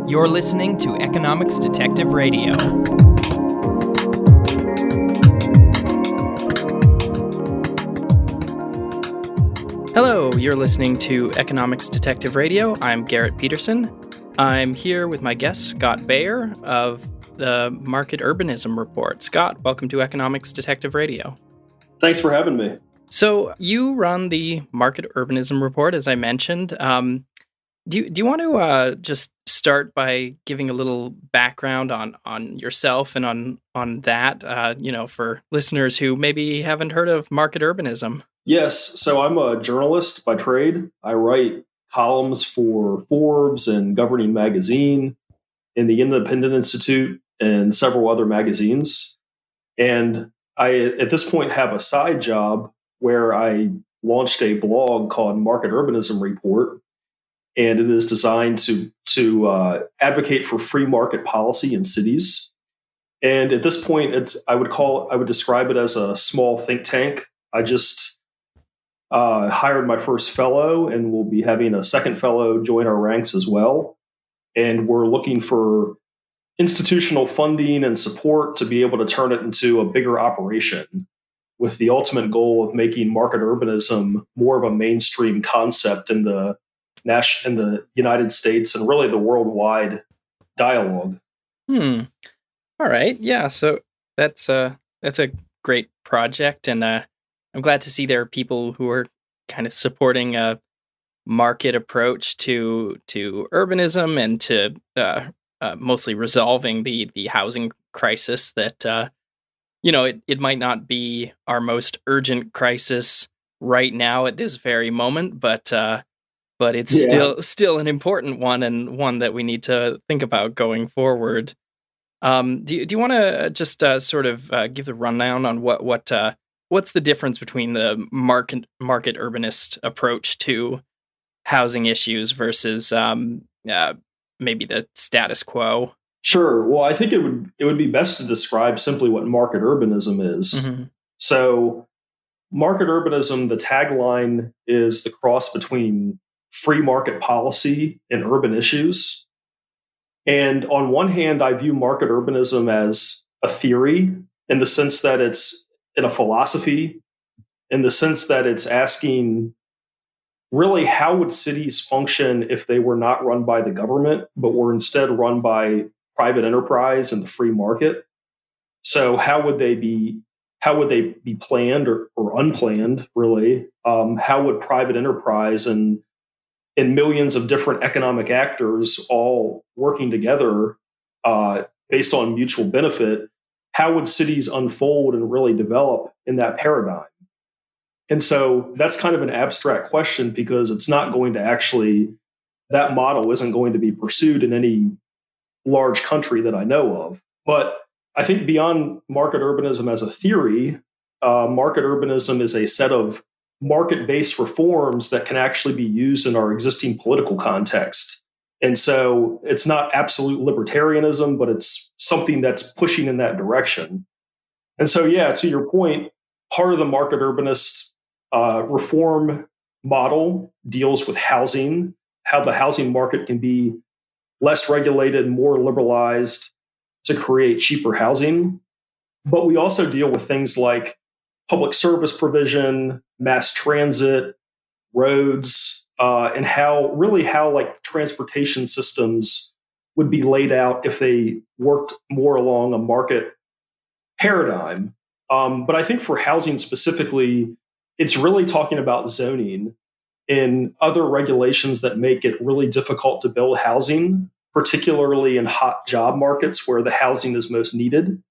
You're listening to Economics Detective Radio. Hello, you're listening to Economics Detective Radio. I'm Garrett Peterson. I'm here with my guest, Scott Beyer of the Market Urbanism Report. Scott, welcome to Economics Detective Radio. Thanks for having me. So you run the Market Urbanism Report, as I mentioned. Do you want to just start by giving a little background on yourself and on that, for listeners who maybe haven't heard of market urbanism? Yes, so I'm a journalist by trade. I write columns for Forbes and Governing Magazine, in the Independent Institute, and several other magazines. And I, at this point, have a side job where I launched a blog called Market Urbanism Report, and it is designed to advocate for free market policy in cities. And at this point, I would describe it as a small think tank. I just hired my first fellow, and we'll be having a second fellow join our ranks as well. And we're looking for institutional funding and support to be able to turn it into a bigger operation, with the ultimate goal of making market urbanism more of a mainstream concept in the United States and really the worldwide dialogue. All right. Yeah. So that's a great project, and I'm glad to see there are people who are kind of supporting a market approach to urbanism and to mostly resolving the housing crisis that it might not be our most urgent crisis right now at this very moment, but it's still an important one, and one that we need to think about going forward. Do you want to just sort of give the rundown on what's the difference between the market urbanist approach to housing issues versus maybe the status quo? Sure. Well, I think it would be best to describe simply what market urbanism is. Mm-hmm. So, market urbanism, the tagline is the cross between free market policy and urban issues. And on one hand, I view market urbanism as a theory, in the sense that it's in a philosophy, in the sense that it's asking, really, how would cities function if they were not run by the government, but were instead run by private enterprise and the free market? So how would they be planned or unplanned, really? How would private enterprise and millions of different economic actors all working together based on mutual benefit, how would cities unfold and really develop in that paradigm? And so that's kind of an abstract question, because it's not going to actually, that model isn't going to be pursued in any large country that I know of. But I think beyond market urbanism as a theory, market urbanism is a set of market-based reforms that can actually be used in our existing political context. And so it's not absolute libertarianism, but it's something that's pushing in that direction. And so, yeah, to your point, part of the market urbanist reform model deals with housing, how the housing market can be less regulated, more liberalized to create cheaper housing. But we also deal with things like public service provision, mass transit, roads, and how like transportation systems would be laid out if they worked more along a market paradigm. But I think for housing specifically, it's really talking about zoning and other regulations that make it really difficult to build housing, particularly in hot job markets where the housing is most needed.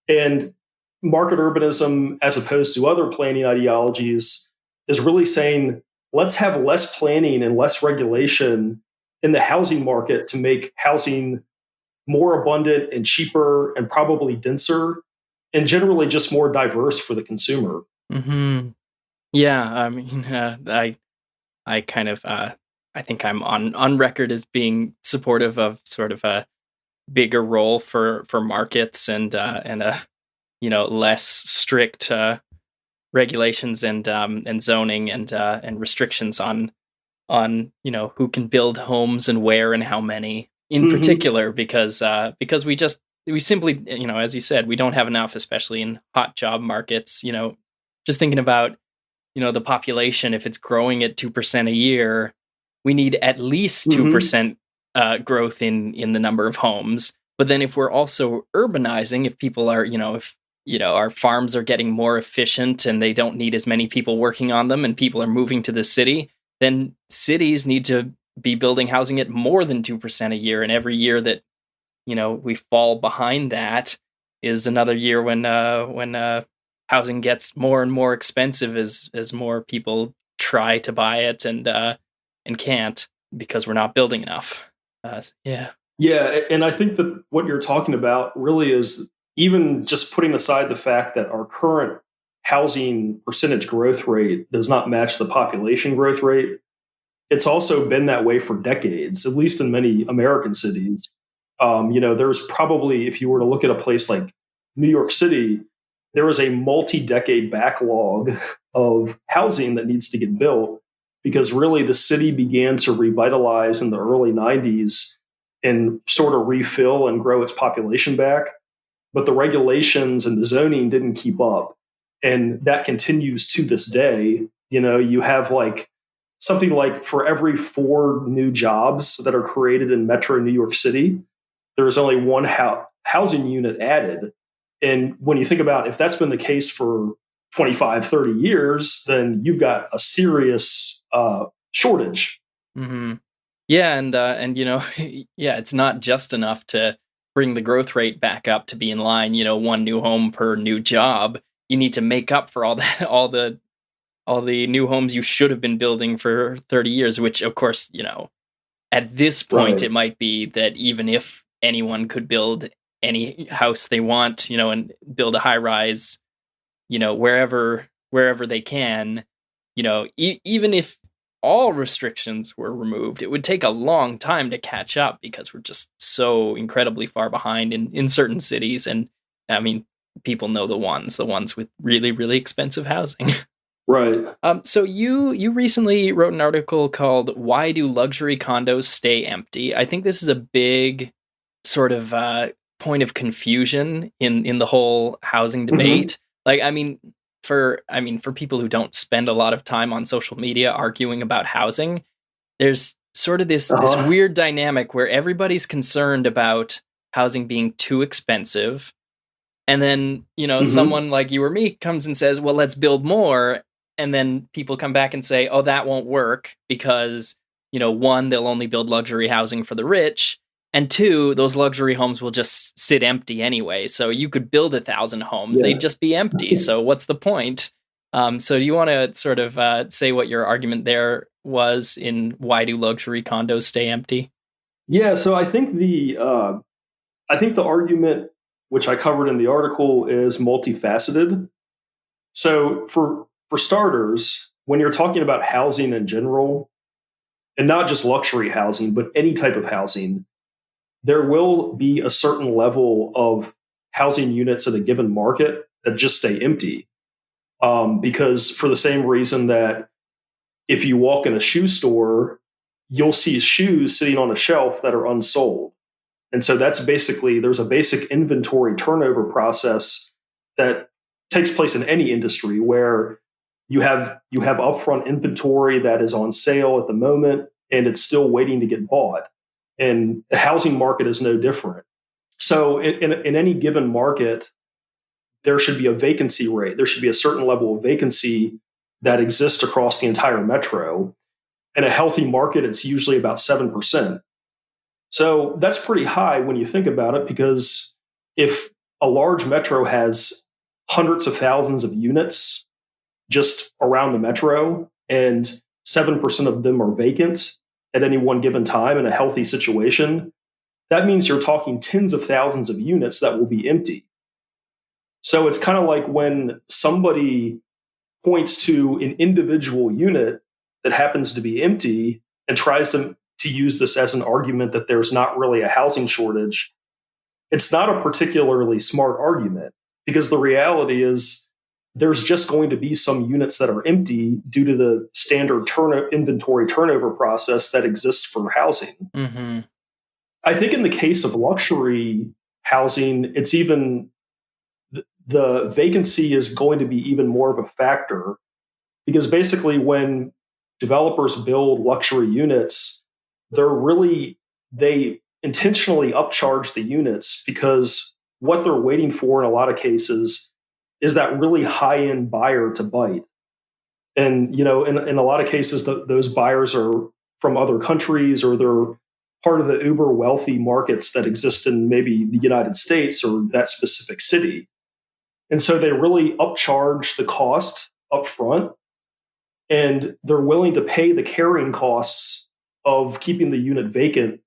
And market urbanism, as opposed to other planning ideologies, is really saying, let's have less planning and less regulation in the housing market to make housing more abundant and cheaper and probably denser, and generally just more diverse for the consumer. Mm-hmm. Yeah, I mean, I kind of, I think I'm on record as being supportive of sort of a bigger role for markets and a less strict regulations and zoning and restrictions on who can build homes and where and how many. in particular, because we simply, as you said, we don't have enough, especially in hot job markets. Just thinking about, the population, if it's growing at 2% a year, we need at least 2% growth in the number of homes. But then if we're also urbanizing, if people are, if our farms are getting more efficient and they don't need as many people working on them and people are moving to the city, then cities need to be building housing at more than 2% a year. And every year that, we fall behind that is another year when housing gets more and more expensive as more people try to buy it and can't because we're not building enough. Yeah. Yeah. And I think that what you're talking about really is, even just putting aside the fact that our current housing percentage growth rate does not match the population growth rate, it's also been that way for decades, at least in many American cities. There's probably, if you were to look at a place like New York City, there is a multi-decade backlog of housing that needs to get built, because really the city began to revitalize in the early 90s and sort of refill and grow its population back. But the regulations and the zoning didn't keep up. And that continues to this day. You have something like for every 4 new jobs that are created in Metro New York City, there is only one housing unit added. And when you think about, if that's been the case for 25, 30 years, then you've got a serious shortage. Mm-hmm. Yeah. And yeah, it's not just enough to bring the growth rate back up to be in line, 1 new home per new job. You need to make up for all that, all the new homes you should have been building for 30 years, which of course, at this point, It might be that even if anyone could build any house they want, and build a high rise, wherever they can, even if all restrictions were removed, it would take a long time to catch up because we're just so incredibly far behind in certain cities. And I mean, people know the ones with really, really expensive housing. Right. So you recently wrote an article called "Why Do Luxury Condos Stay Empty?" I think this is a big sort of point of confusion in the whole housing debate. For people who don't spend a lot of time on social media arguing about housing, there's sort of this weird dynamic where everybody's concerned about housing being too expensive. And then, someone like you or me comes and says, well, let's build more. And then people come back and say, oh, that won't work because, 1, they'll only build luxury housing for the rich. And 2, those luxury homes will just sit empty anyway. So you could build 1,000 homes. Yes. They'd just be empty. So what's the point? So do you want to sort of say what your argument there was in why do luxury condos stay empty? Yeah. So I think the argument, which I covered in the article, is multifaceted. So for starters, when you're talking about housing in general, and not just luxury housing, but any type of housing, there will be a certain level of housing units in a given market that just stay empty. Because for the same reason that if you walk in a shoe store, you'll see shoes sitting on a shelf that are unsold. And so that's basically, there's a basic inventory turnover process that takes place in any industry where you have upfront inventory that is on sale at the moment and it's still waiting to get bought. And the housing market is no different. So in any given market, there should be a vacancy rate. There should be a certain level of vacancy that exists across the entire metro. In a healthy market, it's usually about 7%. So that's pretty high when you think about it, because if a large metro has hundreds of thousands of units just around the metro and 7% of them are vacant at any one given time in a healthy situation, that means you're talking tens of thousands of units that will be empty. So it's kind of like when somebody points to an individual unit that happens to be empty and tries to use this as an argument that there's not really a housing shortage. It's not a particularly smart argument, because the reality is there's just going to be some units that are empty due to the standard inventory turnover process that exists for housing. Mm-hmm. I think in the case of luxury housing, it's even the vacancy is going to be even more of a factor because basically when developers build luxury units, they intentionally upcharge the units because what they're waiting for in a lot of cases is that really high end buyer to bite. And, in a lot of cases, those buyers are from other countries or they're part of the uber wealthy markets that exist in maybe the United States or that specific city. And so they really upcharge the cost up front and they're willing to pay the carrying costs of keeping the unit vacant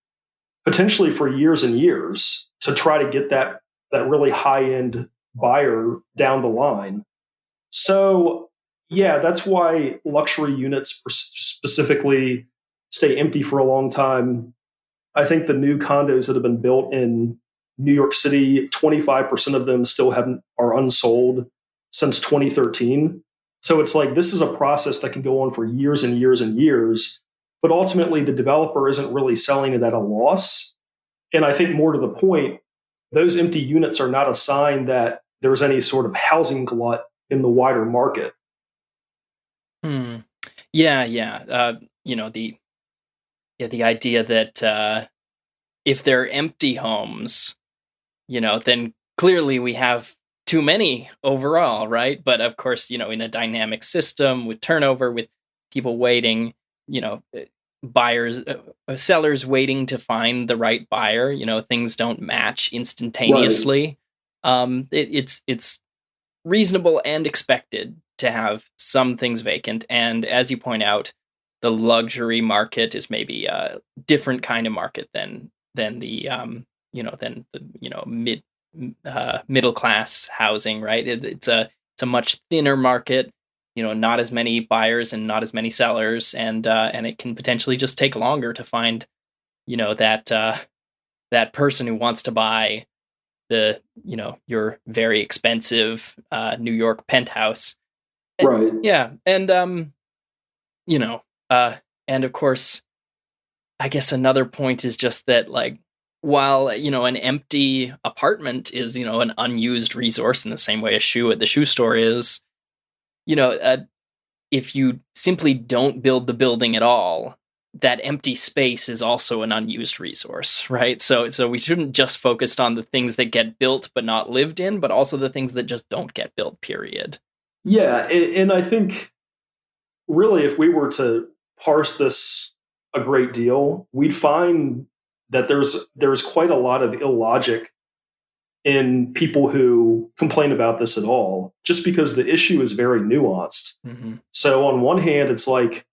potentially for years and years to try to get that really high end buyer down the line. So yeah, that's why luxury units specifically stay empty for a long time. I think the new condos that have been built in New York City, 25% of them still are unsold since 2013. So it's like this is a process that can go on for years and years and years, but ultimately the developer isn't really selling it at a loss. And I think more to the point, those empty units are not a sign that there's any sort of housing glut in the wider market. Yeah. The idea that if they're empty homes, then clearly we have too many overall, right? But of course, in a dynamic system with turnover, with people waiting, buyers, sellers waiting to find the right buyer, things don't match instantaneously. Right. It's reasonable and expected to have some things vacant. And as you point out, the luxury market is maybe a different kind of market than the middle class housing, right? It's a much thinner market, not as many buyers and not as many sellers, and it can potentially just take longer to find, that person who wants to buy your very expensive New York penthouse. Right. Yeah, and and of course, I guess another point is just that, like, while, an empty apartment is, an unused resource in the same way a shoe at the shoe store is, if you simply don't build the building at all, that empty space is also an unused resource, right? So we shouldn't just focus on the things that get built but not lived in, but also the things that just don't get built, period. Yeah, and I think really if we were to parse this a great deal, we'd find that there's quite a lot of illogic in people who complain about this at all, just because the issue is very nuanced. Mm-hmm. So on one hand, it's like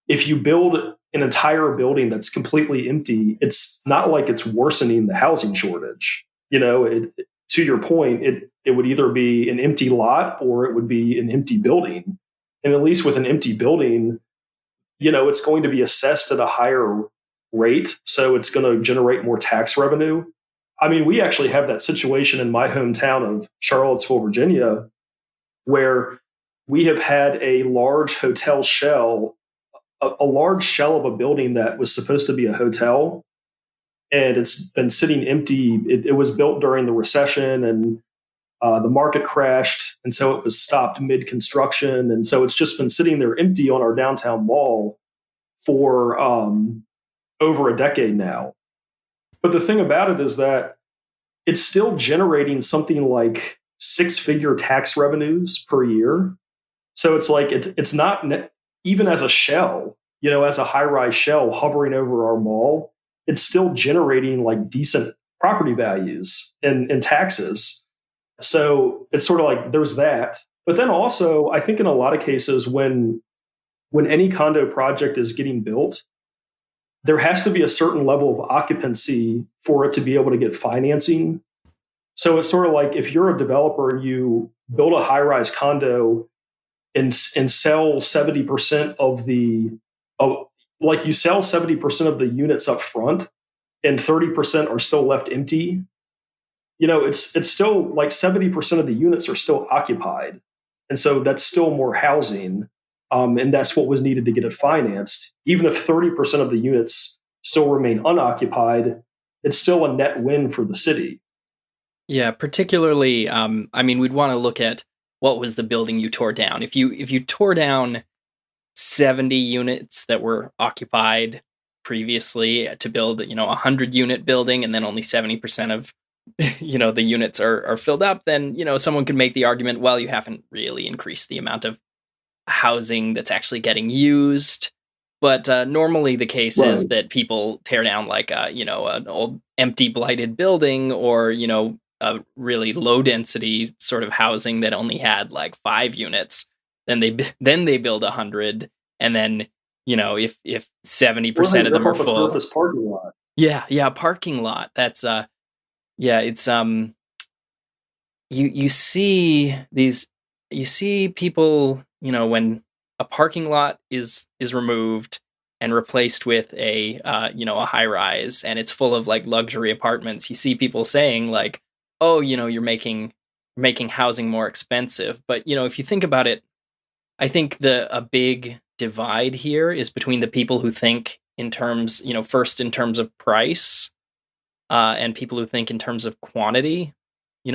if you build an entire building that's completely empty, it's not like it's worsening the housing shortage. To your point, it would either be an empty lot or it would be an empty building. And at least with an empty building, it's going to be assessed at a higher rate. So it's going to generate more tax revenue. I mean, we actually have that situation in my hometown of Charlottesville, Virginia, where we have had a large hotel shell, a large shell of a building that was supposed to be a hotel. And it's been sitting empty. It was built during the recession and the market crashed. And so it was stopped mid-construction. And so it's just been sitting there empty on our downtown mall for over a decade now. But the thing about it is that it's still generating something like six-figure tax revenues per year. So it's like it's not even as a shell, as a high-rise shell hovering over our mall, it's still generating like decent property values and taxes. So it's sort of like there's that. But then also, I think in a lot of cases when any condo project is getting built, there has to be a certain level of occupancy for it to be able to get financing. So it's sort of like if you're a developer and you build a high-rise condo and sell 70% you sell 70% of the units up front and 30% are still left empty, it's still like 70% of the units are still occupied. And so that's still more housing. And that's what was needed to get it financed. Even if 30% of the units still remain unoccupied, it's still a net win for the city. Yeah, particularly, I mean, we'd want to look at what was the building you tore down. If you tore down 70 units that were occupied previously to build, a 100-unit building, and then only 70% of, the units are filled up, then, someone could make the argument, well, you haven't really increased the amount of housing that's actually getting used. But normally the case is Right. that people tear down like an old empty blighted building, or a really low density sort of housing that only had like 5 units. Then they build 100, and then if 70% Or they of them rip are up a full. surface parking lot. Yeah, parking lot. That's yeah, it's you see these, you see people, when a parking lot is removed and replaced with a high rise, and it's full of like luxury apartments, you see people saying like, oh, you're making housing more expensive. But if you think about it, I think the a big divide here is between the people who think in terms, first in terms of price, and people who think in terms of quantity.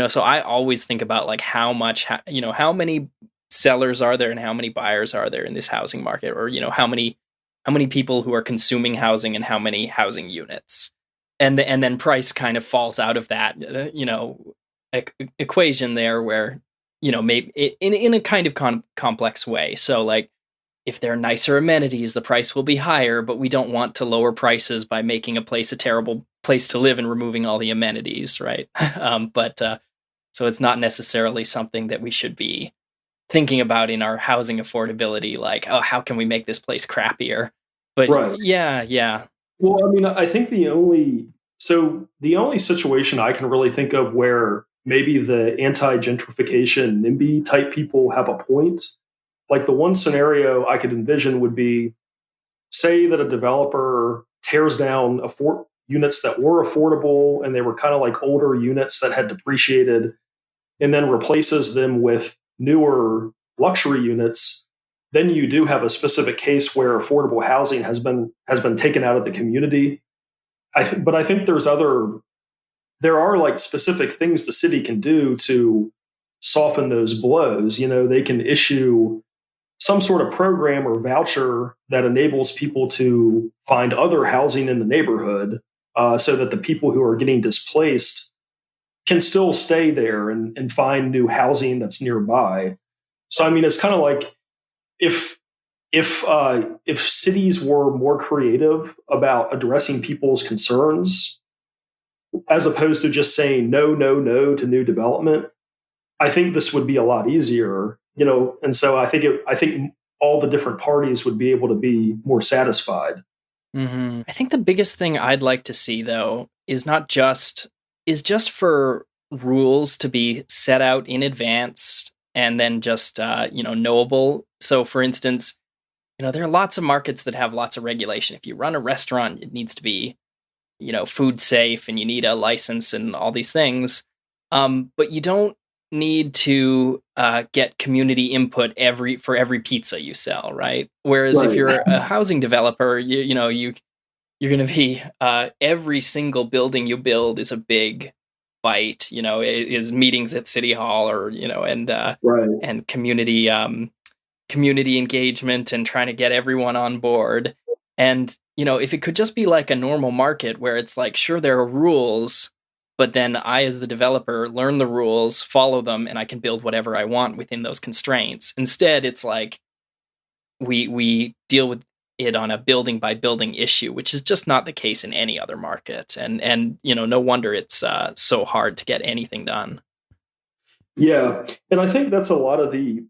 So I always think about like how much, how many sellers are there and how many buyers are there in this housing market, or how many people who are consuming housing and how many housing units, and then price kind of falls out of that, equation there, where maybe in a kind of complex way. So like, if there are nicer amenities, the price will be higher, but we don't want to lower prices by making a place a terrible place to live and removing all the amenities, right? But so it's not necessarily something that we should be thinking about in our housing affordability, like, oh, how can we make this place crappier? But Right. yeah. Well, I mean, I think the only situation I can really think of where maybe the anti-gentrification NIMBY type people have a point, like the one scenario I could envision would be, say that a developer tears down units that were affordable and they were kind of like older units that had depreciated, and then replaces them with newer luxury units. Then you do have a specific case where affordable housing has been taken out of the community. But I think there are like specific things the city can do to soften those blows. They can issue some sort of program or voucher that enables people to find other housing in the neighborhood, so that the people who are getting displaced can still stay there and find new housing that's nearby. So I mean, it's kind of like, if if cities were more creative about addressing people's concerns, as opposed to just saying no, no, no to new development, I think this would be a lot easier. And so I think all the different parties would be able to be more satisfied. I think the biggest thing I'd like to see, though, is just for rules to be set out in advance, and then just knowable. So, for instance, there are lots of markets that have lots of regulation. If you run a restaurant, it needs to be food safe, and you need a license and all these things. But you don't need to get community input for every pizza you sell, right? Whereas if Right. you're a housing developer, you're going to be, every single building you build is a big fight. Is meetings at city hall, or Right. and community engagement, and trying to get everyone on board. And if it could just be like a normal market, where it's like, sure, there are rules, but then I, as the developer, learn the rules, follow them, and I can build whatever I want within those constraints. Instead, it's like we deal with it on a building by building issue, which is just not the case in any other market. And no wonder it's so hard to get anything done. Yeah. And I think that's a lot of the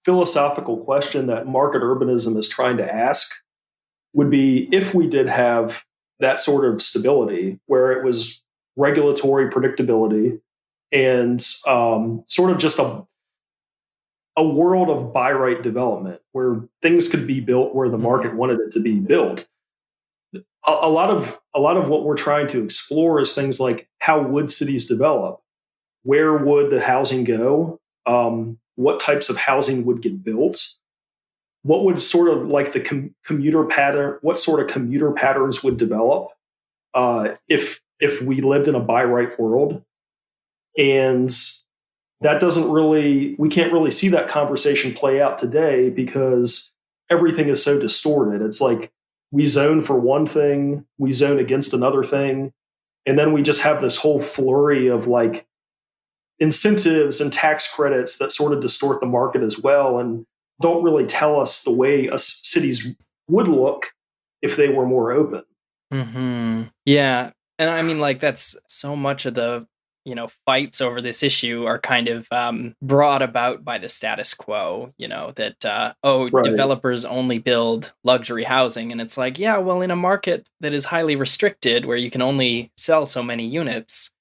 philosophical question that market urbanism is trying to ask would be, if we did have that sort of stability where it was regulatory predictability and sort of just a world of by right development where things could be built where the Mhm. market wanted it to be built. A lot of what we're trying to explore is things like, how would cities develop? Where would the housing go? What types of housing would get built? What would sort of like the commuter pattern? What sort of commuter patterns would develop? if we lived in a buy right world. And that doesn't really, we can't really see that conversation play out today because everything is so distorted. It's like we zone for one thing, we zone against another thing, and then we just have this whole flurry of like incentives and tax credits that sort of distort the market as well and don't really tell us the way cities would look if they were more open. Mm-hmm. Yeah. And I mean, like, that's so much of the, fights over this issue are kind of brought about by the status quo, that, Right. developers only build luxury housing. And it's like, yeah, well, in a market that is highly restricted, where you can only sell so many units,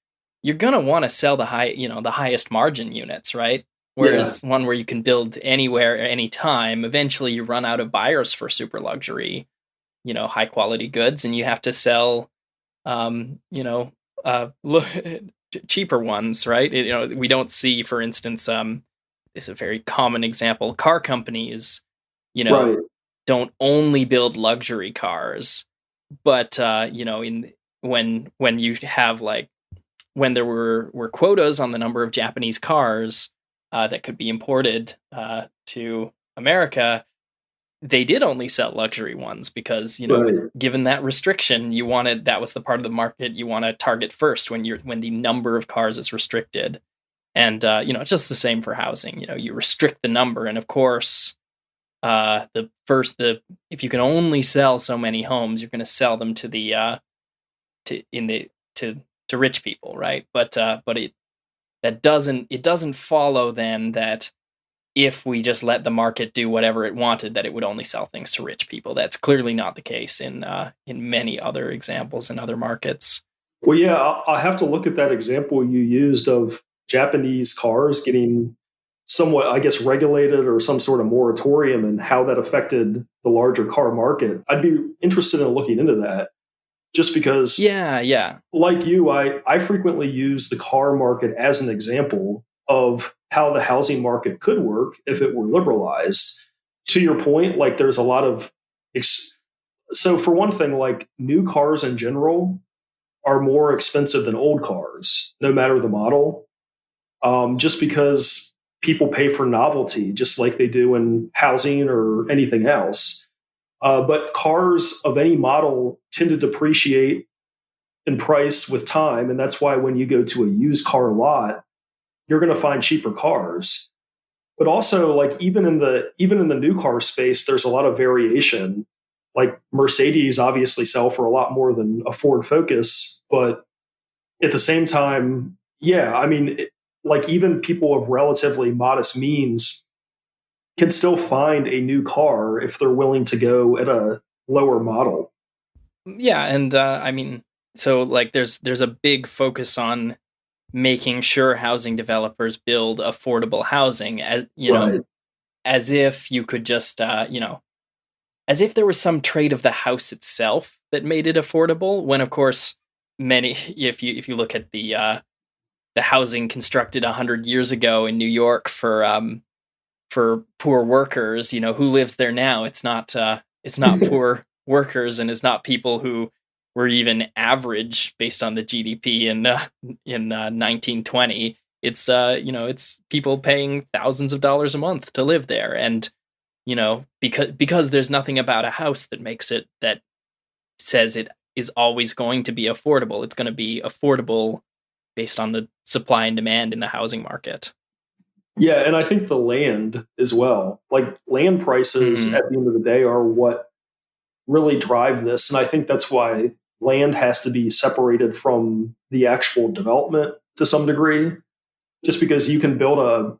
you're going to want to sell the highest margin units, right? Whereas one where you can build anywhere, anytime, eventually you run out of buyers for super luxury, high quality goods, and you have to sell, cheaper ones, right? We don't see, for instance, it's a very common example. Car companies, Right. don't only build luxury cars, but when you have like when there were quotas on the number of Japanese cars that could be imported to America, they did only sell luxury ones because Right. given that restriction, that was the part of the market you want to target first when the number of cars is restricted. And it's just the same for housing. You restrict the number, and of course, if you can only sell so many homes, you're going to sell them to rich people, right? But it doesn't follow then that if we just let the market do whatever it wanted, that it would only sell things to rich people. That's clearly not the case in many other examples in other markets. Well, yeah, I'll have to look at that example you used of Japanese cars getting somewhat, I guess, regulated or some sort of moratorium and how that affected the larger car market. I'd be interested in looking into that just because, yeah. Like you, I frequently use the car market as an example of how the housing market could work if it were liberalized. To your point, like there's a lot of, so for one thing, like new cars in general are more expensive than old cars, no matter the model, just because people pay for novelty, just like they do in housing or anything else. But cars of any model tend to depreciate in price with time, and that's why when you go to a used car lot, you're going to find cheaper cars. But also, like even in the new car space, there's a lot of variation. Like Mercedes obviously sell for a lot more than a Ford Focus, but at the same time, I mean, like even people of relatively modest means can still find a new car if they're willing to go at a lower model. Yeah, and I mean, so like there's a big focus on making sure housing developers build affordable housing, Right. as if you could just as if there was some trait of the house itself that made it affordable, when of course many if you look at the housing constructed 100 years ago in New York for poor workers, who lives there now, it's not poor workers, and it's not people who were even average based on the GDP in 1920. It's it's people paying thousands of dollars a month to live there, and because there's nothing about a house that says it is always going to be affordable. It's going to be affordable based on the supply and demand in the housing market. Yeah, and I think the land as well. Like land prices at the end of the day are what really drive this. And I think that's why land has to be separated from the actual development to some degree. Just because you can build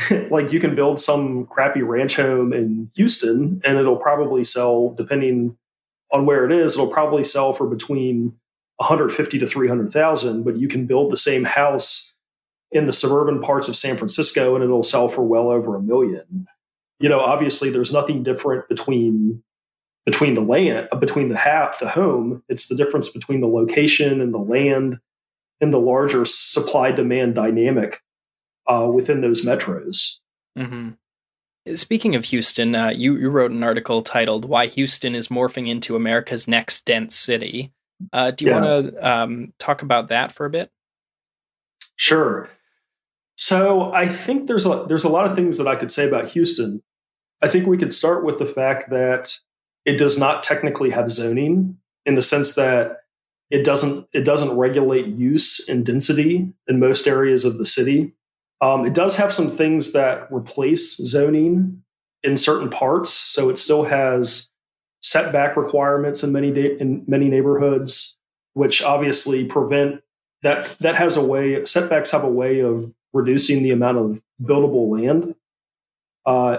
you can build some crappy ranch home in Houston and it'll probably sell, depending on where it is, it'll probably sell for between 150 to 300,000, but you can build the same house in the suburban parts of San Francisco and it'll sell for well over $1 million. Obviously there's nothing different between the land, between the home. It's the difference between the location and the land and the larger supply demand dynamic within those metros. Mm-hmm. Speaking of Houston, you wrote an article titled "Why Houston is Morphing into America's Next Dense City." Do you want to talk about that for a bit? Sure. So I think there's a lot of things that I could say about Houston. I think we could start with the fact that it does not technically have zoning, in the sense that it doesn't regulate use and density in most areas of the city. It does have some things that replace zoning in certain parts, so it still has setback requirements in many neighborhoods, which obviously prevent that has a way. Setbacks have a way of reducing the amount of buildable land.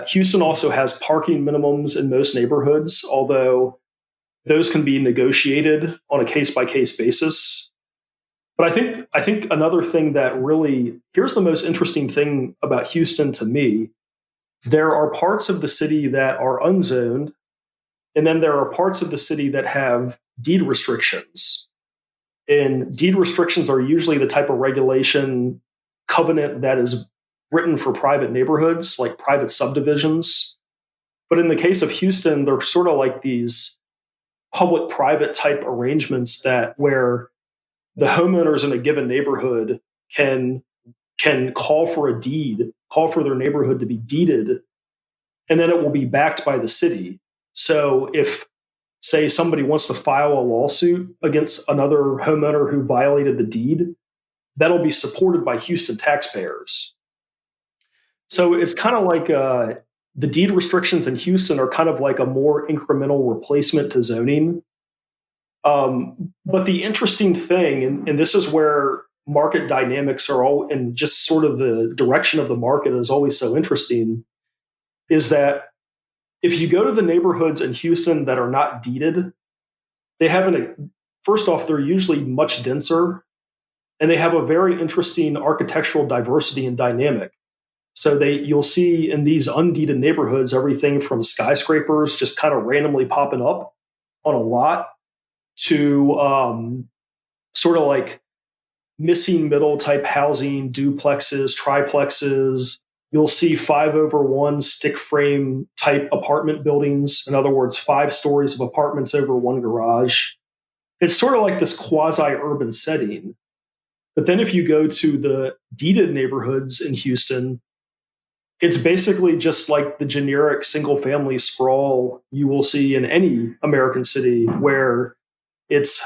Houston also has parking minimums in most neighborhoods, although those can be negotiated on a case by case basis. But I think another thing that really, here's the most interesting thing about Houston to me. There are parts of the city that are unzoned, and then there are parts of the city that have deed restrictions. And deed restrictions are usually the type of regulation covenant that is written for private neighborhoods, like private subdivisions. But in the case of Houston, they're sort of like these public-private type arrangements that where the homeowners in a given neighborhood can call for a deed, call for their neighborhood to be deeded, and then it will be backed by the city. So if, say, somebody wants to file a lawsuit against another homeowner who violated the deed, that'll be supported by Houston taxpayers. So it's kind of like the deed restrictions in Houston are kind of like a more incremental replacement to zoning. But the interesting thing, and this is where market dynamics are all, and just sort of the direction of the market is always so interesting, is that if you go to the neighborhoods in Houston that are not deeded, they have first off, they're usually much denser, and they have a very interesting architectural diversity and dynamic. So you'll see in these undeeded neighborhoods everything from skyscrapers just kind of randomly popping up on a lot to sort of like missing middle type housing, duplexes, triplexes. You'll see 5-over-1 stick frame type apartment buildings. In other words, 5 stories of apartments over one garage. It's sort of like this quasi-urban setting. But then if you go to the deeded neighborhoods in Houston, it's basically just like the generic single family sprawl you will see in any American city, where it's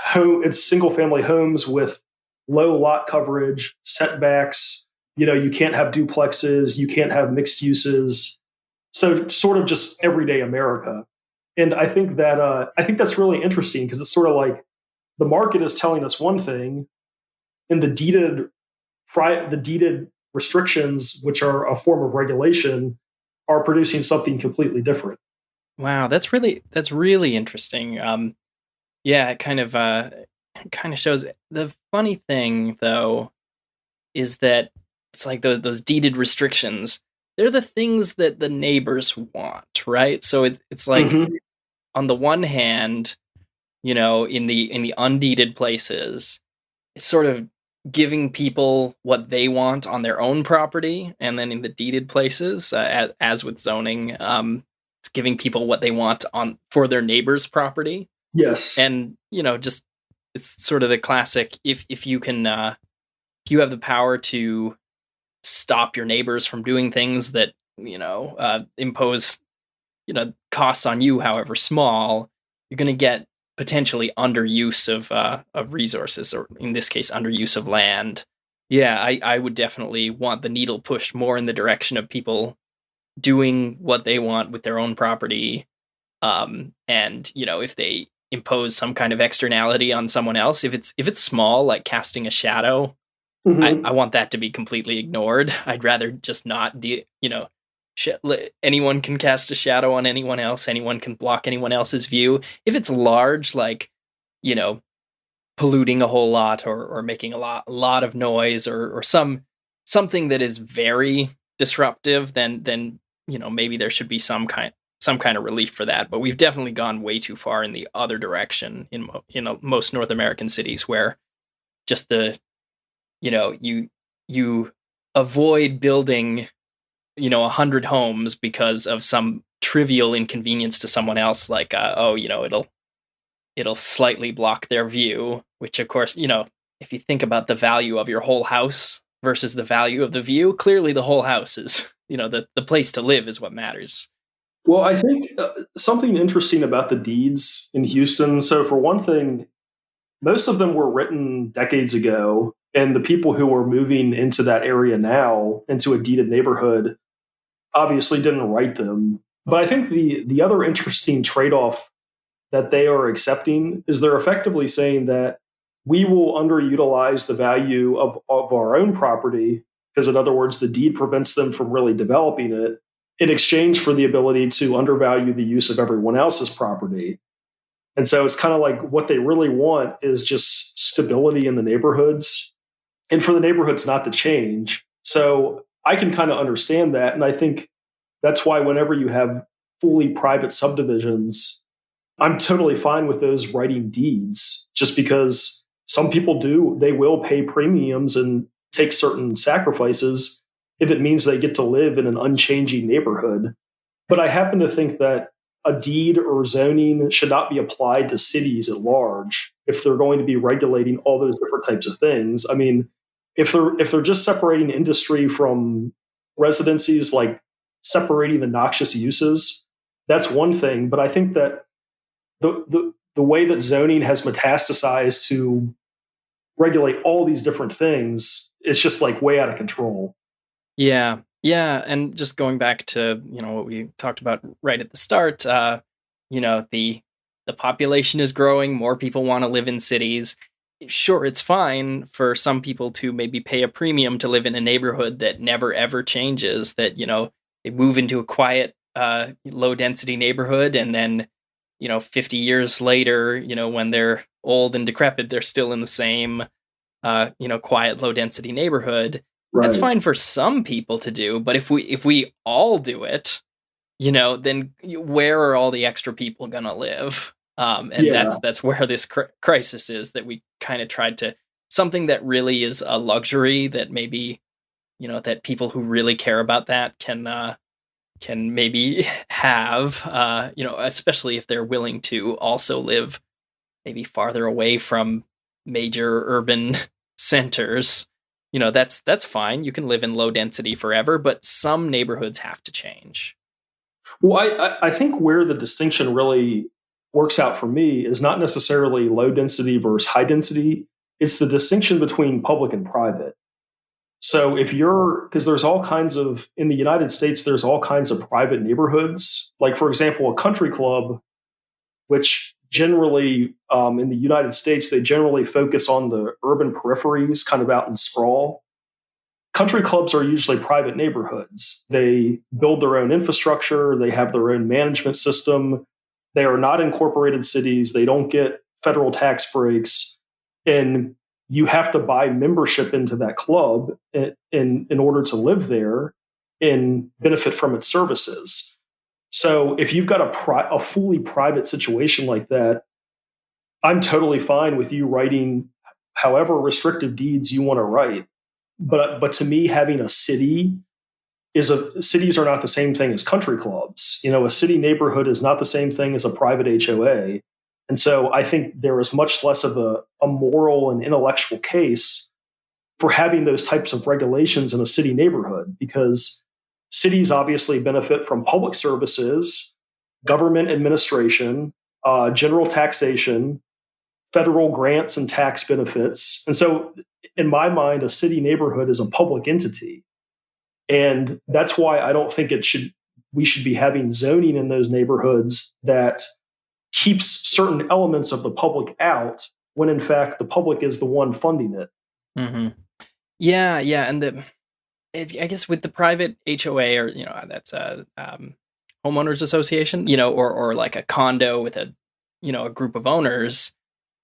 single family homes with low lot coverage, setbacks. You can't have duplexes, you can't have mixed uses. So sort of just everyday America. And I think that's really interesting, because it's sort of like the market is telling us one thing, and the deeded restrictions, which are a form of regulation, are producing something completely different. Wow, that's really interesting. Yeah, it kind of shows. The funny thing, though, is that it's like those deeded restrictions. They're the things that the neighbors want, right? So it's like, on the one hand, in the undeeded places, it's sort of giving people what they want on their own property, and then in the deeded places, as with zoning, it's giving people what they want for their neighbor's property. Yes. And just, it's sort of the classic, if you can if you have the power to stop your neighbors from doing things that impose costs on you, however small, you're going to get potentially underuse of resources, or in this case, underuse of land. Yeah, I would definitely want the needle pushed more in the direction of people doing what they want with their own property. And if they impose some kind of externality on someone else, if it's small, like casting a shadow, I want that to be completely ignored. I'd rather just not anyone can cast a shadow on anyone else. Anyone can block anyone else's view. If it's large, like, polluting a whole lot, or making a lot of noise, or something that is very disruptive, then maybe there should be some kind of relief for that. But we've definitely gone way too far in the other direction in most North American cities, where just you avoid building 100 homes because of some trivial inconvenience to someone else, like it'll it'll slightly block their view, which of course, if you think about the value of your whole house versus the value of the view, clearly the whole house is, the place to live is what matters. Well, I think something interesting about the deeds in Houston. So, for one thing, most of them were written decades ago, and the people who are moving into that area now, into a deeded neighborhood, obviously didn't write them. But I think the other interesting trade off that they are accepting is they're effectively saying that we will underutilize the value of our own property, because, in other words, the deed prevents them from really developing it, in exchange for the ability to undervalue the use of everyone else's property. And so it's kind of like what they really want is just stability in the neighborhoods and for the neighborhoods not to change. So I can kind of understand that. And I think that's why whenever you have fully private subdivisions, I'm totally fine with those writing deeds, just because some people they will pay premiums and take certain sacrifices if it means they get to live in an unchanging neighborhood. But I happen to think that a deed or zoning should not be applied to cities at large if they're going to be regulating all those different types of things. I mean, if they're just separating industry from residencies, like separating the noxious uses, that's one thing. But I think that the way that zoning has metastasized to regulate all these different things, it's just like way out of control. Yeah. Yeah. And just going back to, what we talked about right at the start, the population is growing, more people want to live in cities. Sure, it's fine for some people to maybe pay a premium to live in a neighborhood that never ever changes, that, they move into a quiet, low density neighborhood, and then, 50 years later, when they're old and decrepit, they're still in the same, quiet, low density neighborhood. Right. That's fine for some people to do, but if we all do it, then where are all the extra people gonna live? And Yeah. that's where this crisis is, that we kind of tried to, something that really is a luxury that maybe, that people who really care about that can maybe have, especially if they're willing to also live maybe farther away from major urban centers. That's fine. You can live in low density forever, but some neighborhoods have to change. Well, I think where the distinction really works out for me is not necessarily low density versus high density. It's the distinction between public and private. So because there's all kinds of, in the United States, there's all kinds of private neighborhoods. Like, for example, a country club, which generally, in the United States, they generally focus on the urban peripheries, kind of out in sprawl. Country clubs are usually private neighborhoods. They build their own infrastructure. They have their own management system. They are not incorporated cities. They don't get federal tax breaks. And you have to buy membership into that club in order to live there and benefit from its services. So if you've got a fully private situation like that, I'm totally fine with you writing however restrictive deeds you want to write. But to me, having a city cities are not the same thing as country clubs. A city neighborhood is not the same thing as a private HOA. And so I think there is much less of a moral and intellectual case for having those types of regulations in a city neighborhood, because cities obviously benefit from public services, government administration, general taxation, federal grants and tax benefits. And so in my mind, a city neighborhood is a public entity. And that's why I don't think we should be having zoning in those neighborhoods that keeps certain elements of the public out, when in fact the public is the one funding it. Mm-hmm. Yeah. And I guess with the private HOA, or, that's a homeowners association, or like a condo with a group of owners,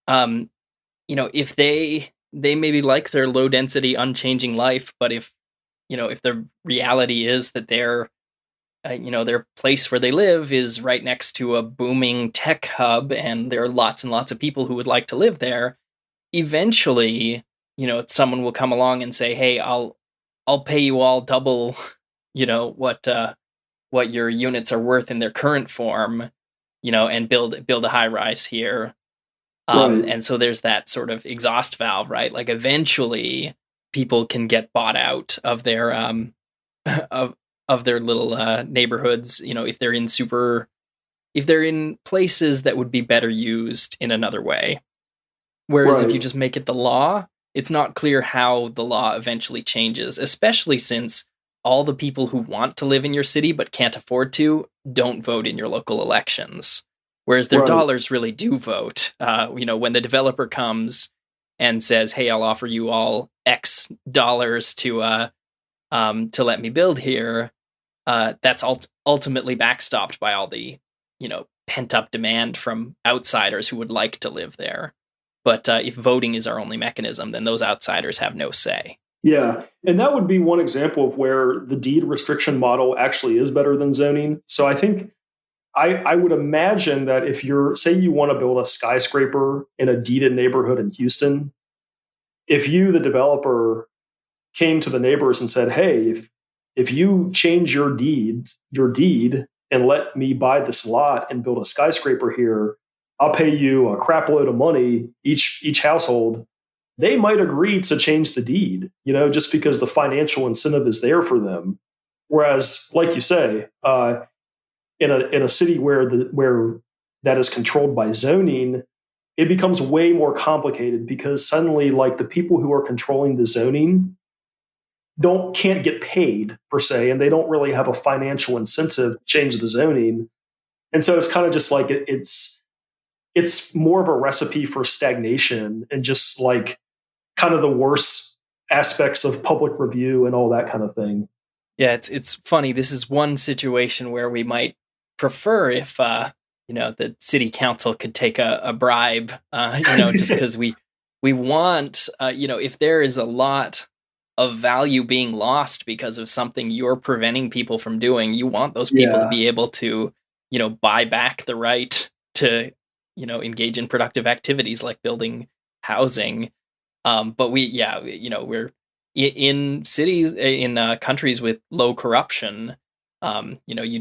if they maybe like their low density, unchanging life, but if the reality is that their place where they live is right next to a booming tech hub, and there are lots and lots of people who would like to live there, eventually, someone will come along and say, "Hey, I'll pay you all double, what your units are worth in their current form, and build a high rise here." Right. And so there's that sort of exhaust valve, right? Like eventually people can get bought out of their of their little neighborhoods, if they're in places that would be better used in another way. Whereas if you Right. just make it the law, it's not clear how the law eventually changes, especially since all the people who want to live in your city but can't afford to don't vote in your local elections. Whereas their Right. dollars really do vote. When the developer comes and says, "Hey, I'll offer you all X dollars to let me build here," that's ultimately backstopped by all the pent up demand from outsiders who would like to live there. But if voting is our only mechanism, then those outsiders have no say. Yeah. And that would be one example of where the deed restriction model actually is better than zoning. So I think I would imagine that if say you want to build a skyscraper in a deeded neighborhood in Houston, if you, the developer, came to the neighbors and said, "Hey, if you change your deed and let me buy this lot and build a skyscraper here, I'll pay you a crap load of money each household." They might agree to change the deed, just because the financial incentive is there for them. Whereas, like you say, in a city where that is controlled by zoning, it becomes way more complicated because suddenly, like, the people who are controlling the zoning can't get paid per se, and they don't really have a financial incentive to change the zoning. And so it's kind of just like it's more of a recipe for stagnation and just like kind of the worst aspects of public review and all that kind of thing. Yeah, it's funny. This is one situation where we might prefer if the city council could take a bribe, just because we want, if there is a lot of value being lost because of something you're preventing people from doing, you want those people to Yeah. be able to, buy back the right to, engage in productive activities like building housing. But we're in cities, in countries with low corruption. You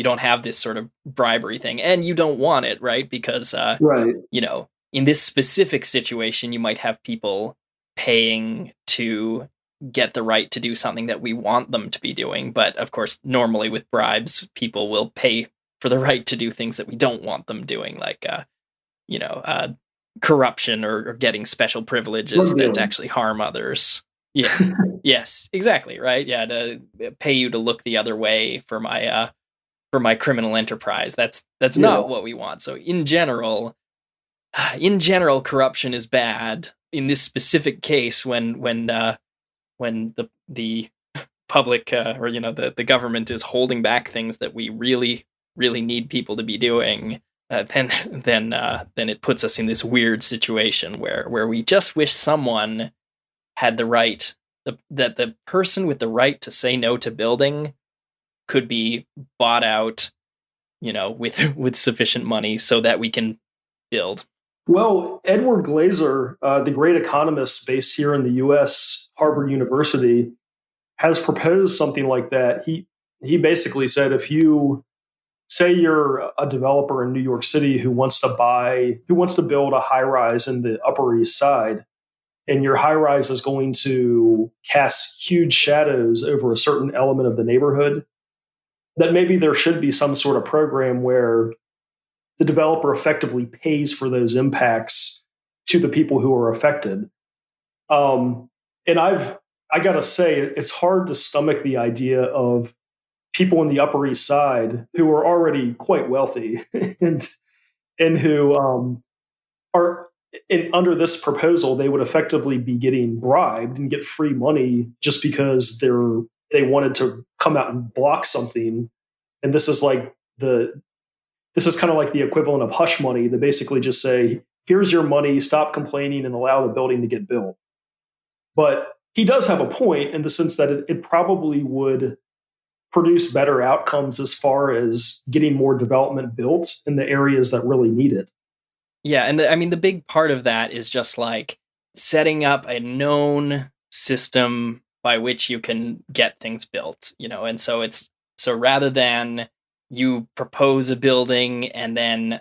don't have this sort of bribery thing, and you don't want it, right? Because Right. in this specific situation, you might have people paying to get the right to do something that we want them to be doing. But of course, normally with bribes, people will pay for the right to do things that we don't want them doing, like you know, uh, corruption or getting special privileges Drug that dealing. actually harm others. Yeah. Yes, exactly. Right. Yeah. To pay you to look the other way for my criminal enterprise. That's Yeah. not what we want. So in general, corruption is bad. In this specific case, when the public or the government is holding back things that we really really need people to be doing, then it puts us in this weird situation where we just wish someone had the right, that the person with the right to say no to building could be bought out, with sufficient money so that we can build. Well, Edward Glaser, the great economist based here in the U.S., Harvard University, has proposed something like that. He basically said, if you say you're a developer in New York City who wants to build a high rise in the Upper East Side, and your high rise is going to cast huge shadows over a certain element of the neighborhood, that maybe there should be some sort of program where the developer effectively pays for those impacts to the people who are affected. And I got to say, it's hard to stomach the idea of people in the Upper East Side who are already quite wealthy and who are under this proposal, they would effectively be getting bribed and get free money just because they wanted to come out and block something. And this is kind of like the equivalent of hush money, to basically just say, "Here's your money, stop complaining and allow the building to get built." But he does have a point in the sense that it probably would produce better outcomes as far as getting more development built in the areas that really need it. Yeah, and I mean the big part of that is just like setting up a known system by which you can get things built, and so rather than you propose a building and then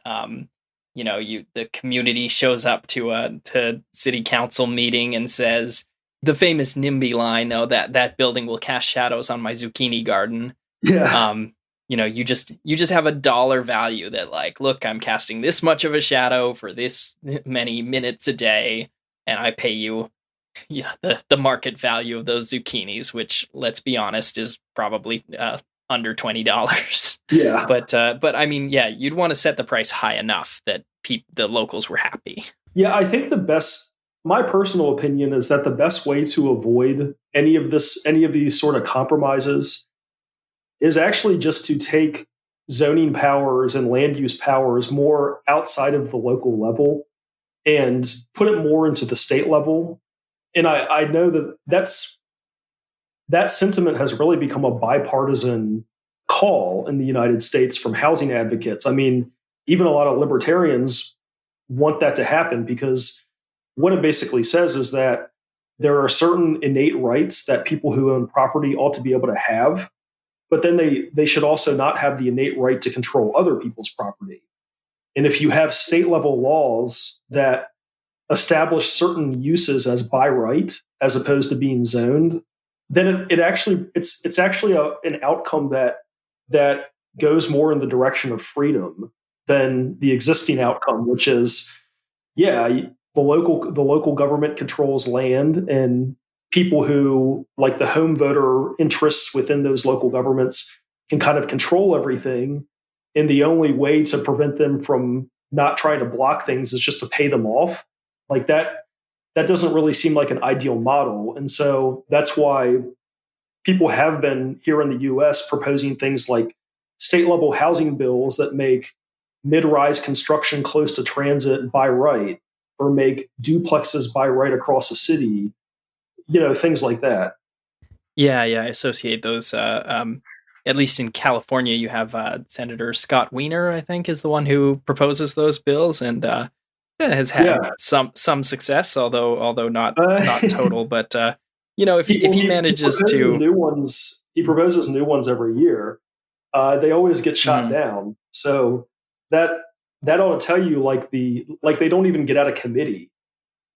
the community shows up to city council meeting and says the famous NIMBY line, "Oh, that building will cast shadows on my zucchini garden." Yeah. You just have a dollar value that, like, look, I'm casting this much of a shadow for this many minutes a day, and I pay you, the market value of those zucchinis, which, let's be honest, is probably under $20. Yeah. But I mean, yeah, you'd want to set the price high enough that the locals were happy. Yeah, I think my personal opinion is that the best way to avoid any of these sort of compromises is actually just to take zoning powers and land use powers more outside of the local level and put it more into the state level. And I know that sentiment has really become a bipartisan call in the United States from housing advocates. I mean, even a lot of libertarians want that to happen, because what it basically says is that there are certain innate rights that people who own property ought to be able to have, but then they should also not have the innate right to control other people's property. And if you have state level laws that establish certain uses as by right as opposed to being zoned, then it's actually an outcome that goes more in the direction of freedom than the existing outcome, which is, yeah, the local government controls land, and people who, like, the home voter interests within those local governments, can kind of control everything. And the only way to prevent them from not trying to block things is just to pay them off. Like that doesn't really seem like an ideal model. And so that's why people have been here in the US proposing things like state level housing bills that make mid-rise construction close to transit by right, or make duplexes by right across a city, things like that. Yeah, I associate those. At least in California, you have Senator Scott Wiener, I think, is the one who proposes those bills, and has had some success, although not total. But if he manages he proposes new ones every year. They always get shot down. So that ought to tell you, like they don't even get out of committee.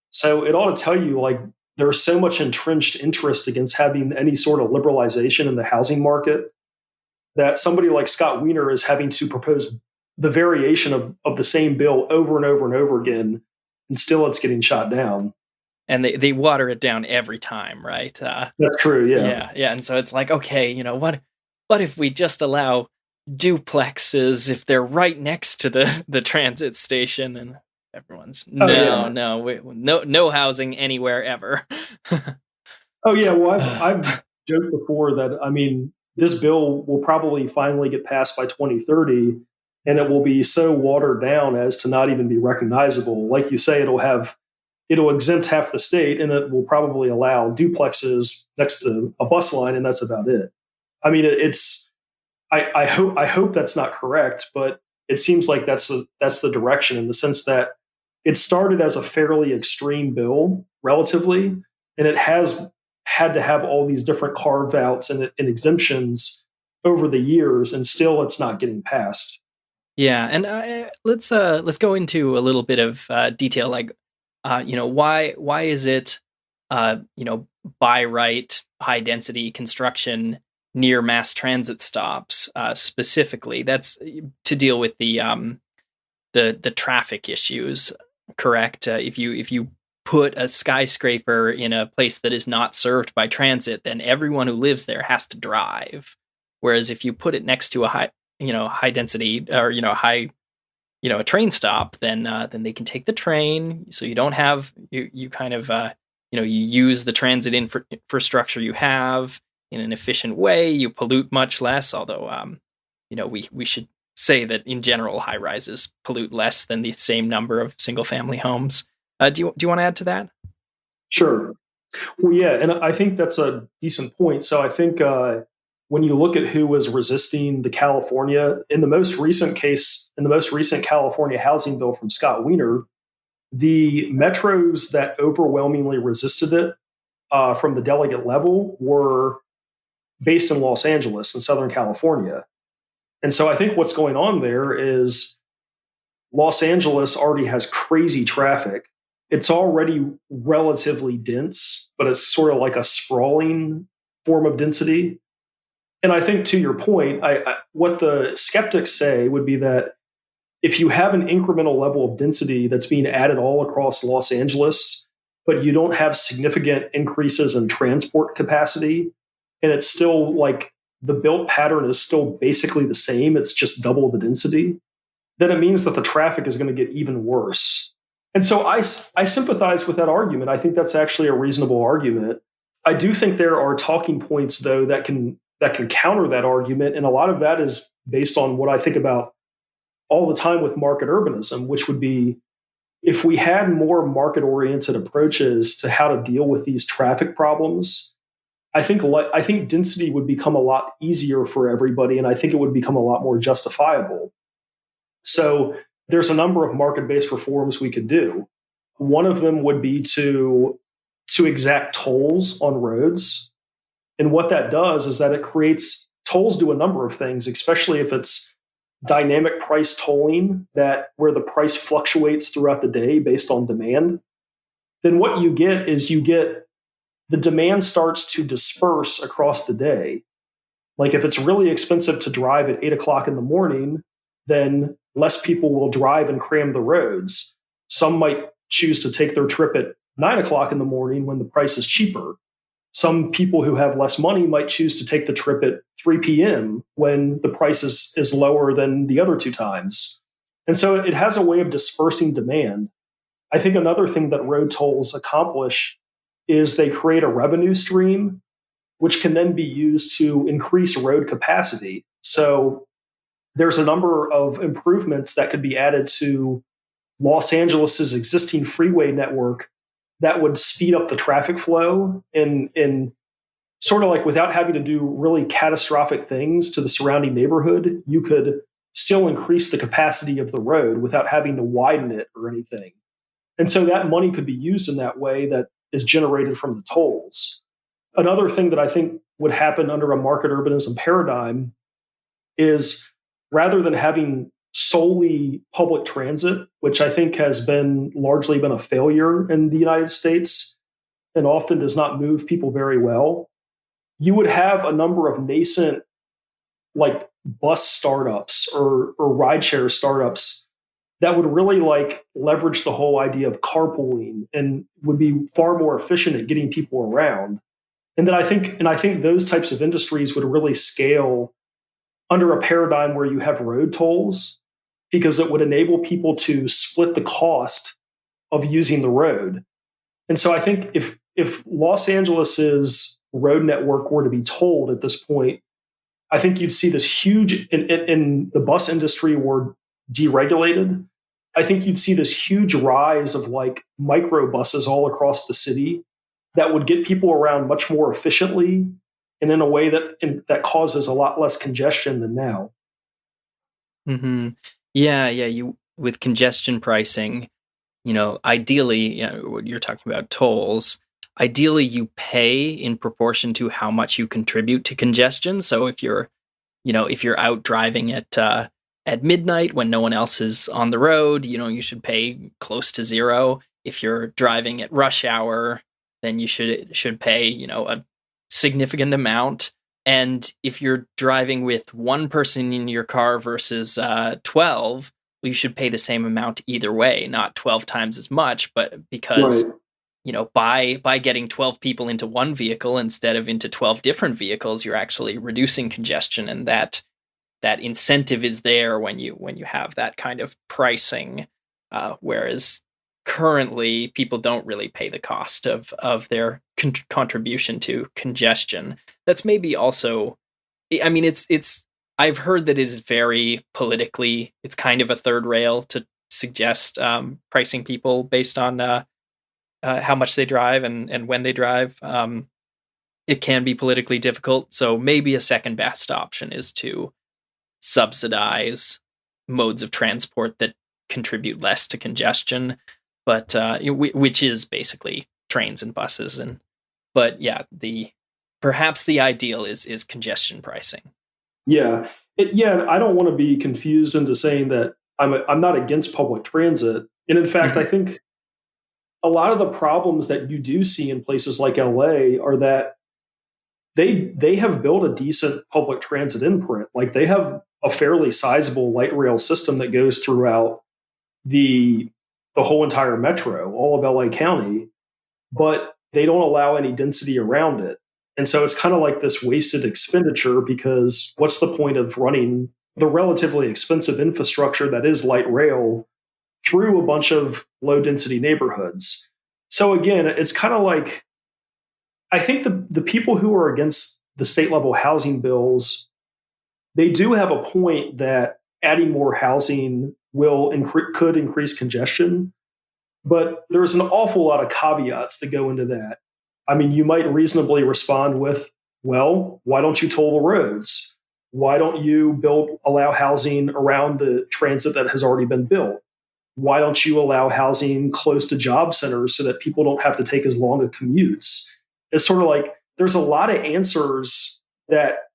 So it ought to tell you, like, there's so much entrenched interest against having any sort of liberalization in the housing market that somebody like Scott Wiener is having to propose the variation of the same bill over and over and over again, and still it's getting shot down. And they water it down every time, right? That's true, yeah. Yeah. And so it's like, okay, what if we just allow duplexes if they're right next to the transit station? And everyone's no housing anywhere ever. Oh yeah, well I've joked before that, I mean, this bill will probably finally get passed by 2030, and it will be so watered down as to not even be recognizable. Like you say, it'll exempt half the state, and it will probably allow duplexes next to a bus line, and that's about it. I mean, I hope that's not correct, but it seems like that's the direction, in the sense that it started as a fairly extreme bill, relatively, and it has had to have all these different carve outs and exemptions over the years, and still it's not getting passed. Yeah, and let's go into a little bit of detail, like why is it by right high density construction near mass transit stops specifically? That's to deal with the traffic issues, correct? If you put a skyscraper in a place that is not served by transit, then everyone who lives there has to drive. Whereas if you put it next to a high density, or high, a train stop, then they can take the train. So you don't have you kind of you use the transit infrastructure you have in an efficient way. You pollute much less, although we should say that in general high rises pollute less than the same number of single family homes. Do you want to add to that? Sure. Well, yeah, and I think that's a decent point. So I think when you look at who was resisting the California, in the most recent California housing bill from Scott Wiener, the metros that overwhelmingly resisted it from the delegate level were based in Los Angeles and Southern California. And so I think what's going on there is Los Angeles already has crazy traffic. It's already relatively dense, but it's sort of like a sprawling form of density. And I think to your point, what the skeptics say would be that if you have an incremental level of density that's being added all across Los Angeles, but you don't have significant increases in transport capacity, and it's still like the built pattern is still basically the same, it's just double the density, then it means that the traffic is going to get even worse. And so I sympathize with that argument. I think that's actually a reasonable argument. I do think there are talking points, though, that can counter that argument. And a lot of that is based on what I think about all the time with market urbanism, which would be if we had more market-oriented approaches to how to deal with these traffic problems, I think density would become a lot easier for everybody, and I think it would become a lot more justifiable. So there's a number of market-based reforms we could do. One of them would be to exact tolls on roads. And what that does is that it creates tolls do a number of things, especially if it's dynamic price tolling that where the price fluctuates throughout the day based on demand. Then what you get is the demand starts to disperse across the day. Like if it's really expensive to drive at 8 o'clock in the morning, then less people will drive and cram the roads. Some might choose to take their trip at 9 o'clock in the morning when the price is cheaper. Some people who have less money might choose to take the trip at 3 p.m. when the price is lower than the other two times. And so it has a way of dispersing demand. I think another thing that road tolls accomplish is they create a revenue stream, which can then be used to increase road capacity. So there's a number of improvements that could be added to Los Angeles's existing freeway network that would speed up the traffic flow in sort of like without having to do really catastrophic things to the surrounding neighborhood. You could still increase the capacity of the road without having to widen it or anything. And so that money could be used in that way that is generated from the tolls. Another thing that I think would happen under a market urbanism paradigm is rather than having solely public transit, which I think has been largely been a failure in the United States and often does not move people very well, you would have a number of nascent like bus startups or rideshare startups that would really like leverage the whole idea of carpooling and would be far more efficient at getting people around. And I think those types of industries would really scale under a paradigm where you have road tolls, because it would enable people to split the cost of using the road. And so I think if Los Angeles's road network were to be tolled at this point, I think you'd see this huge, in the bus industry were deregulated. I think you'd see this huge rise of like micro buses all across the city that would get people around much more efficiently and in a way that causes a lot less congestion than now. Mm-hmm. Yeah. You with congestion pricing, ideally, what you're talking about tolls. Ideally, you pay in proportion to how much you contribute to congestion. So if you're out driving at midnight when no one else is on the road, you should pay close to zero. If you're driving at rush hour, then you should pay, a significant amount. And if you're driving with one person in your car versus 12, you should pay the same amount either way, not 12 times as much, but because right. By getting 12 people into one vehicle instead of into 12 different vehicles, you're actually reducing congestion, and that incentive is there when you have that kind of pricing, whereas currently people don't really pay the cost of their contribution to congestion. That's maybe also, I mean, it's I've heard that it is very politically, it's kind of a third rail to suggest pricing people based on how much they drive and when they drive. It can be politically difficult, so maybe a second best option is to subsidize modes of transport that contribute less to congestion, but which is basically trains and buses. But yeah, perhaps the ideal is congestion pricing. Yeah, I don't want to be confused into saying that I'm not against public transit. And in fact, Mhm. I think a lot of the problems that you do see in places like LA are that they have built a decent public transit imprint. Like they have a fairly sizable light rail system that goes throughout the the whole entire metro, all of LA County, but they don't allow any density around it. And so it's kind of like this wasted expenditure because what's the point of running the relatively expensive infrastructure that is light rail through a bunch of low density neighborhoods? So again, it's kind of like I think the people who are against the state level housing bills, they do have a point that adding more housing could increase congestion, but there's an awful lot of caveats that go into that. I mean, you might reasonably respond with, well, why don't you toll the roads? Why don't you allow housing around the transit that has already been built? Why don't you allow housing close to job centers so that people don't have to take as long a commutes? It's sort of like there's a lot of answers that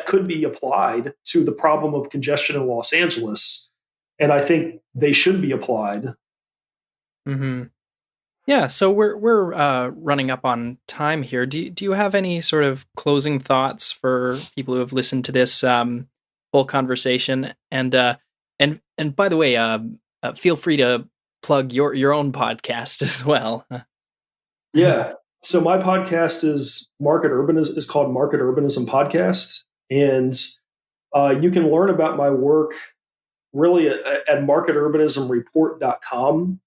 could be applied to the problem of congestion in Los Angeles, and I think they should be applied. Mm-hmm. Yeah, so we're running up on time here. Do you have any sort of closing thoughts for people who have listened to this whole conversation? And by the way, feel free to plug your own podcast as well. Yeah. So my podcast is called Market Urbanism Podcast, and you can learn about my work really at marketurbanismreport.com.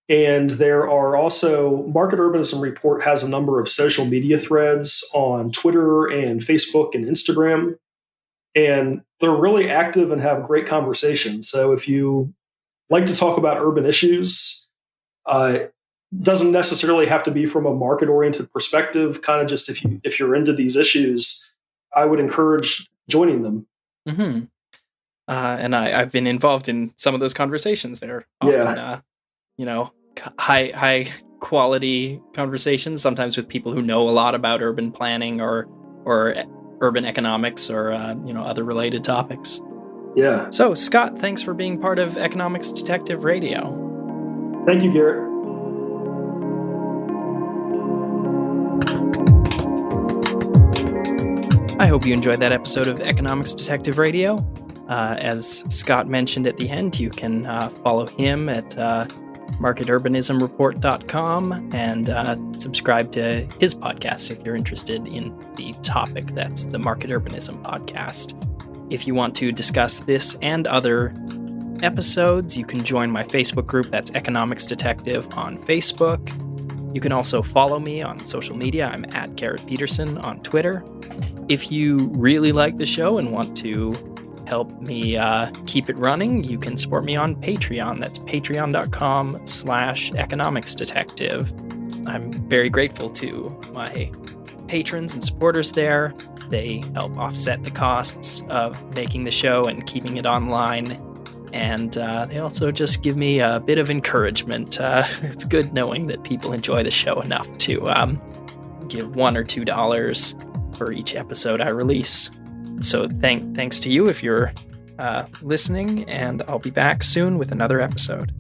And there are also Market Urbanism Report has a number of social media threads on Twitter and Facebook and Instagram. And they're really active and have great conversations. So if you like to talk about urban issues, doesn't necessarily have to be from a market oriented perspective. Kind of just if you're into these issues, I would encourage joining them. Mm-hmm. And I've been involved in some of those conversations. They're often, high quality conversations, sometimes with people who know a lot about urban planning or urban economics or other related topics. Yeah. So Scott, thanks for being part of Economics Detective Radio. Thank you, Garrett. I hope you enjoyed that episode of Economics Detective Radio. As Scott mentioned at the end, you can follow him at marketurbanismreport.com and subscribe to his podcast if you're interested in the topic. That's the Market Urbanism Podcast. If you want to discuss this and other episodes, you can join my Facebook group. That's Economics Detective on Facebook. You can also follow me on social media. I'm at Garrett Peterson on Twitter. If you really like the show and want to help me keep it running, you can support me on Patreon. That's patreon.com/economicsdetective. I'm very grateful to my patrons and supporters there. They help offset the costs of making the show and keeping it online. And they also just give me a bit of encouragement. It's good knowing that people enjoy the show enough to give $1 or $2 for each episode I release. So thanks to you if you're listening, and I'll be back soon with another episode.